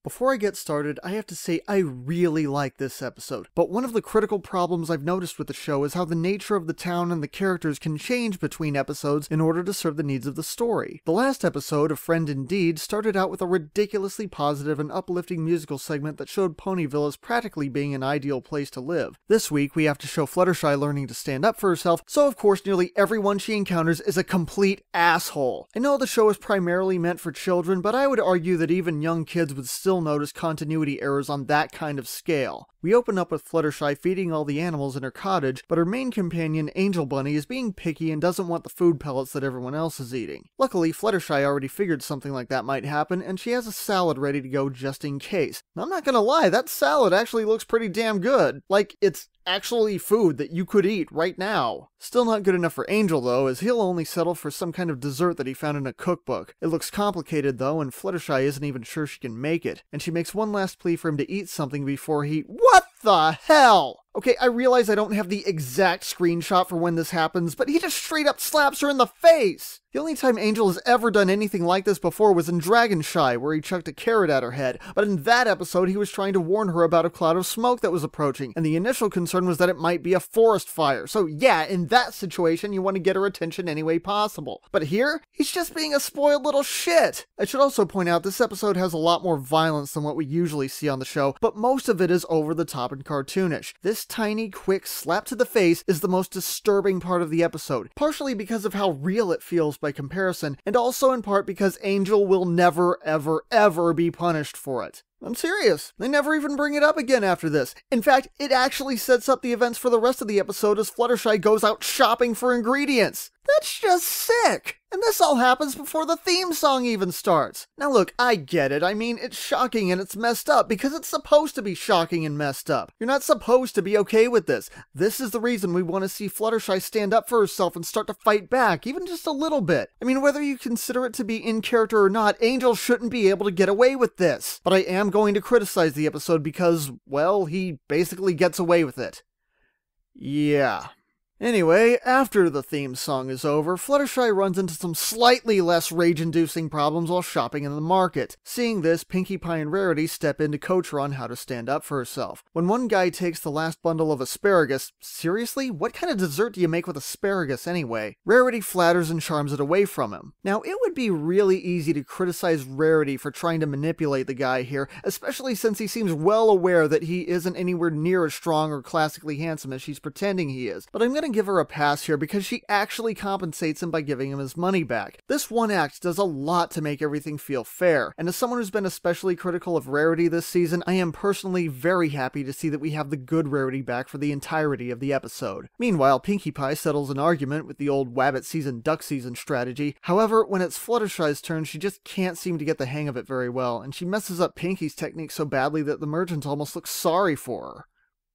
Before I get started, I have to say I really like this episode, but one of the critical problems I've noticed with the show is how the nature of the town and the characters can change between episodes in order to serve the needs of the story. The last episode, A Friend Indeed, started out with a ridiculously positive and uplifting musical segment that showed Ponyville as practically being an ideal place to live. This week, we have to show Fluttershy learning to stand up for herself, so of course nearly everyone she encounters is a complete asshole. I know the show is primarily meant for children, but I would argue that even young kids would still notice continuity errors on that kind of scale. We open up with Fluttershy feeding all the animals in her cottage, but her main companion, Angel Bunny, is being picky and doesn't want the food pellets that everyone else is eating. Luckily, Fluttershy already figured something like that might happen, and she has a salad ready to go just in case. Now, I'm not gonna lie, that salad actually looks pretty damn good. Like, it's actually food that you could eat right now. Still not good enough for Angel though, as he'll only settle for some kind of dessert that he found in a cookbook. It looks complicated though, and Fluttershy isn't even sure she can make it, and she makes one last plea for him to eat something before he— What the hell? Okay, I realize I don't have the exact screenshot for when this happens, but he just straight up slaps her in the face! The only time Angel has ever done anything like this before was in Dragonshy, where he chucked a carrot at her head, but in that episode he was trying to warn her about a cloud of smoke that was approaching, and the initial concern was that it might be a forest fire, so yeah, in that situation you want to get her attention any way possible. But here, he's just being a spoiled little shit! I should also point out this episode has a lot more violence than what we usually see on the show, but most of it is over the top and cartoonish. This tiny, quick slap to the face is the most disturbing part of the episode, partially because of how real it feels by comparison, and also in part because Angel will never, ever, ever be punished for it. I'm serious. They never even bring it up again after this. In fact, it actually sets up the events for the rest of the episode as Fluttershy goes out shopping for ingredients. That's just sick! And this all happens before the theme song even starts. Now look, I get it. I mean, it's shocking and it's messed up because it's supposed to be shocking and messed up. You're not supposed to be okay with this. This is the reason we want to see Fluttershy stand up for herself and start to fight back, even just a little bit. I mean, whether you consider it to be in character or not, Angel shouldn't be able to get away with this. But I am going to criticize the episode because, well, he basically gets away with it. Yeah. Anyway, after the theme song is over, Fluttershy runs into some slightly less rage-inducing problems while shopping in the market. Seeing this, Pinkie Pie and Rarity step in to coach her on how to stand up for herself. When one guy takes the last bundle of asparagus— seriously? What kind of dessert do you make with asparagus anyway? Rarity flatters and charms it away from him. Now, it would be really easy to criticize Rarity for trying to manipulate the guy here, especially since he seems well aware that he isn't anywhere near as strong or classically handsome as she's pretending he is. But I'm gonna give her a pass here because she actually compensates him by giving him his money back. This one act does a lot to make everything feel fair, and as someone who's been especially critical of Rarity this season, I am personally very happy to see that we have the good Rarity back for the entirety of the episode. Meanwhile, Pinkie Pie settles an argument with the old Wabbit season, duck season strategy. However, when it's Fluttershy's turn, she just can't seem to get the hang of it very well, and she messes up Pinkie's technique so badly that the merchants almost look sorry for her.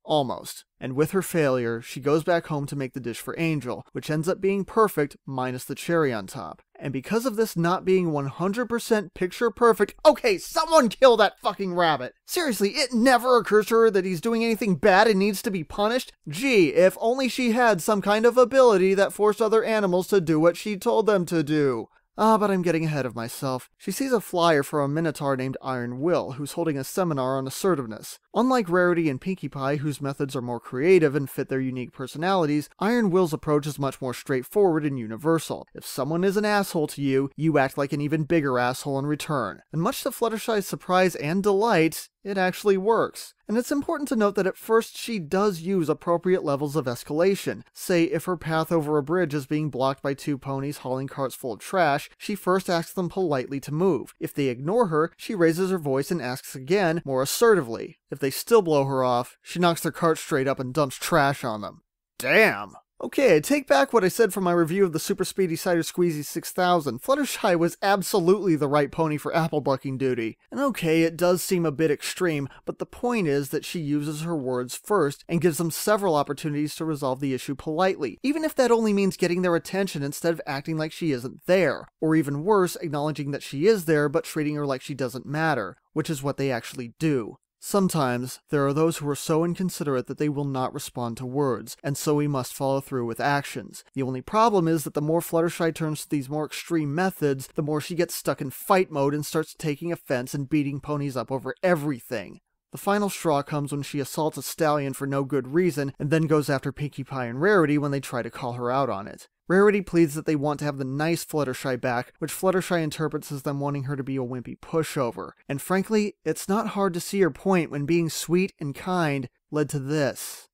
Almost. And with her failure, she goes back home to make the dish for Angel, which ends up being perfect minus the cherry on top. And because of this not being 100% picture perfect— okay, someone kill that fucking rabbit! Seriously, it never occurs to her that he's doing anything bad and needs to be punished? Gee, if only she had some kind of ability that forced other animals to do what she told them to do. But I'm getting ahead of myself. She sees a flyer for a minotaur named Iron Will, who's holding a seminar on assertiveness. Unlike Rarity and Pinkie Pie, whose methods are more creative and fit their unique personalities, Iron Will's approach is much more straightforward and universal. If someone is an asshole to you, you act like an even bigger asshole in return. And much to Fluttershy's surprise and delight, it actually works. And it's important to note that at first she does use appropriate levels of escalation. Say, if her path over a bridge is being blocked by two ponies hauling carts full of trash, she first asks them politely to move. If they ignore her, she raises her voice and asks again, more assertively. If they still blow her off, she knocks their cart straight up and dumps trash on them. Damn! Okay, I take back what I said from my review of the Super Speedy Cider Squeezy 6000. Fluttershy was absolutely the right pony for apple bucking duty. And okay, it does seem a bit extreme, but the point is that she uses her words first and gives them several opportunities to resolve the issue politely, even if that only means getting their attention instead of acting like she isn't there. Or even worse, acknowledging that she is there but treating her like she doesn't matter, which is what they actually do. Sometimes, there are those who are so inconsiderate that they will not respond to words, and so we must follow through with actions. The only problem is that the more Fluttershy turns to these more extreme methods, the more she gets stuck in fight mode and starts taking offense and beating ponies up over everything. The final straw comes when she assaults a stallion for no good reason, and then goes after Pinkie Pie and Rarity when they try to call her out on it. Rarity pleads that they want to have the nice Fluttershy back, which Fluttershy interprets as them wanting her to be a wimpy pushover. And frankly, it's not hard to see her point when being sweet and kind led to this.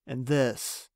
And this.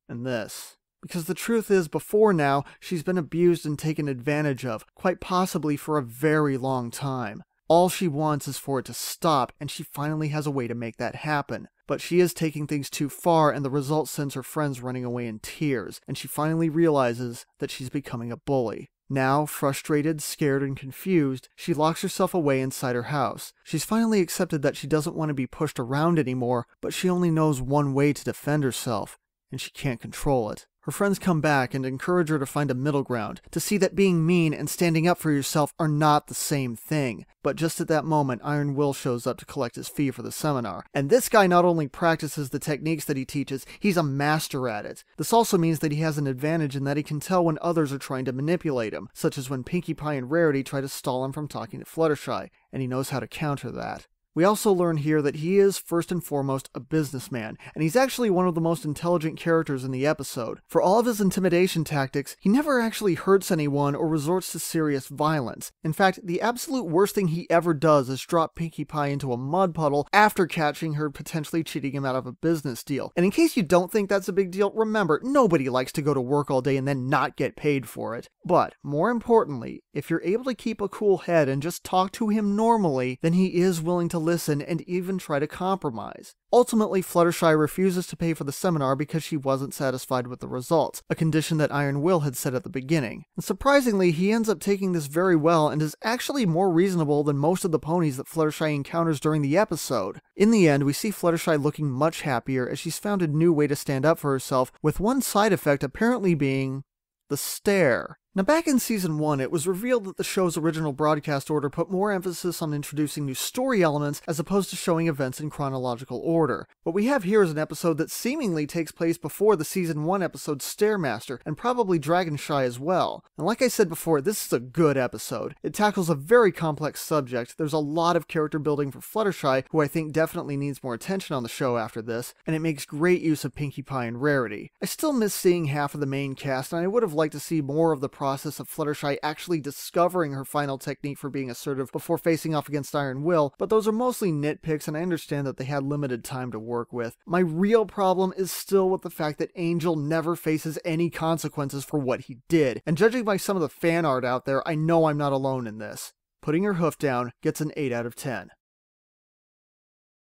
And this. Because the truth is, before now, she's been abused and taken advantage of, quite possibly for a very long time. All she wants is for it to stop, and she finally has a way to make that happen. But she is taking things too far, and the result sends her friends running away in tears, and she finally realizes that she's becoming a bully. Now, frustrated, scared, and confused, she locks herself away inside her house. She's finally accepted that she doesn't want to be pushed around anymore, but she only knows one way to defend herself, and she can't control it. Her friends come back and encourage her to find a middle ground, to see that being mean and standing up for yourself are not the same thing. But just at that moment, Iron Will shows up to collect his fee for the seminar. And this guy not only practices the techniques that he teaches, he's a master at it. This also means that he has an advantage in that he can tell when others are trying to manipulate him, such as when Pinkie Pie and Rarity try to stall him from talking to Fluttershy, and he knows how to counter that. We also learn here that he is, first and foremost, a businessman, and he's actually one of the most intelligent characters in the episode. For all of his intimidation tactics, he never actually hurts anyone or resorts to serious violence. In fact, the absolute worst thing he ever does is drop Pinkie Pie into a mud puddle after catching her potentially cheating him out of a business deal. And in case you don't think that's a big deal, remember, nobody likes to go to work all day and then not get paid for it. But, more importantly, if you're able to keep a cool head and just talk to him normally, then he is willing to listen and even try to compromise. Ultimately, Fluttershy refuses to pay for the seminar because she wasn't satisfied with the results, a condition that Iron Will had set at the beginning. And surprisingly, he ends up taking this very well and is actually more reasonable than most of the ponies that Fluttershy encounters during the episode. In the end, we see Fluttershy looking much happier as she's found a new way to stand up for herself, with one side effect apparently being the stare. Now, back in Season 1, it was revealed that the show's original broadcast order put more emphasis on introducing new story elements as opposed to showing events in chronological order. What we have here is an episode that seemingly takes place before the Season 1 episode Stairmaster, and probably Dragonshy as well. And like I said before, this is a good episode. It tackles a very complex subject, there's a lot of character building for Fluttershy, who I think definitely needs more attention on the show after this, and it makes great use of Pinkie Pie and Rarity. I still miss seeing half of the main cast, and I would have liked to see more of the process of Fluttershy actually discovering her final technique for being assertive before facing off against Iron Will, but those are mostly nitpicks and I understand that they had limited time to work with. My real problem is still with the fact that Angel never faces any consequences for what he did, and judging by some of the fan art out there, I know I'm not alone in this. Putting Your Hoof Down gets an 8 out of 10.